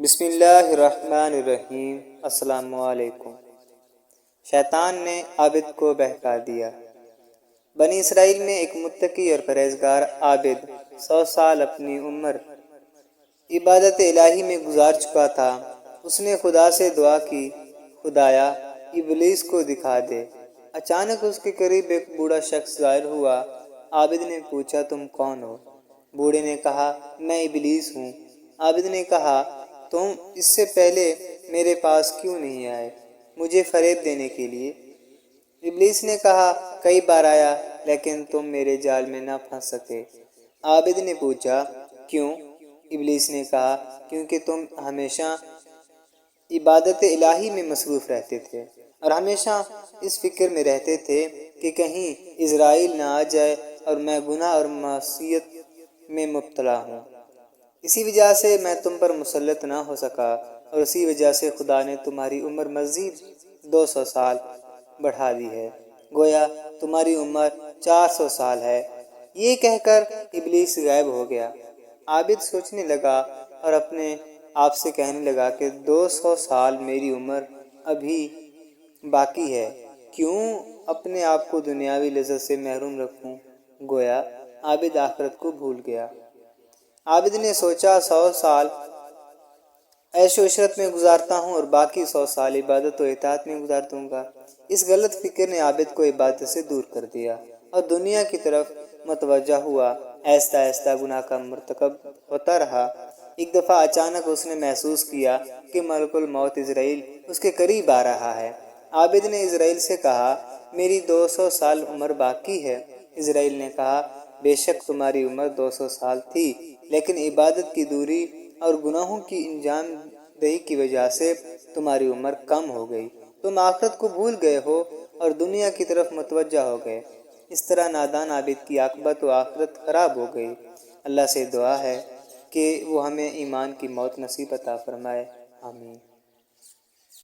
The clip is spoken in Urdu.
بسم اللہ الرحمن الرحیم۔ السلام علیکم۔ شیطان نے عابد کو بہکا دیا۔ بنی اسرائیل میں ایک متقی اور پرہیزگار عابد 100 سال اپنی عمر عبادت الہی میں گزار چکا تھا۔ اس نے خدا سے دعا کی، خدایا ابلیس کو دکھا دے۔ اچانک اس کے قریب ایک بوڑھا شخص ظاہر ہوا۔ عابد نے پوچھا، تم کون ہو؟ بوڑھے نے کہا، میں ابلیس ہوں۔ عابد نے کہا، تم اس سے پہلے میرے پاس کیوں نہیں آئے مجھے فریب دینے کے لیے؟ ابلیس نے کہا، کئی بار آیا لیکن تم میرے جال میں نہ پھنس سکے۔ عابد نے پوچھا، کیوں؟ ابلیس نے کہا، کیونکہ تم ہمیشہ عبادت الہی میں مصروف رہتے تھے اور ہمیشہ اس فکر میں رہتے تھے کہ کہیں عزرائیل نہ آ جائے اور میں گناہ اور معصیت میں مبتلا ہوں۔ اسی وجہ سے میں تم پر مسلط نہ ہو سکا اور اسی وجہ سے خدا نے تمہاری عمر مزید 200 سال بڑھا دی ہے، گویا تمہاری عمر 400 سال ہے۔ یہ کہہ کر ابلیس غائب ہو گیا۔ عابد سوچنے لگا اور اپنے آپ سے کہنے لگا کہ 200 سال میری عمر ابھی باقی ہے، کیوں اپنے آپ کو دنیاوی لذت سے محروم رکھوں؟ گویا عابد آخرت کو بھول گیا۔ عابد نے سوچا، 100 سال عیش و عشرت میں گزارتا ہوں اور باقی 100 سال عبادت و اطاعت میں گزار دوں گا۔ اس غلط فکر نے عابد کو عبادت سے دور کر دیا اور دنیا کی طرف متوجہ ہوا۔ آہستہ آہستہ گناہ کا مرتکب ہوتا رہا۔ ایک دفعہ اچانک اس نے محسوس کیا کہ ملک الموت عزرائیل اس کے قریب آ رہا ہے۔ عابد نے عزرائیل سے کہا، میری 200 سال عمر باقی ہے۔ عزرائیل نے کہا، بے شک تمہاری عمر 200 سال تھی، لیکن عبادت کی دوری اور گناہوں کی انجام دہی کی وجہ سے تمہاری عمر کم ہو گئی۔ تم آخرت کو بھول گئے ہو اور دنیا کی طرف متوجہ ہو گئے۔ اس طرح نادان عابد کی عاقبت و آخرت خراب ہو گئی۔ اللہ سے دعا ہے کہ وہ ہمیں ایمان کی موت نصیب عطا فرمائے۔ آمین۔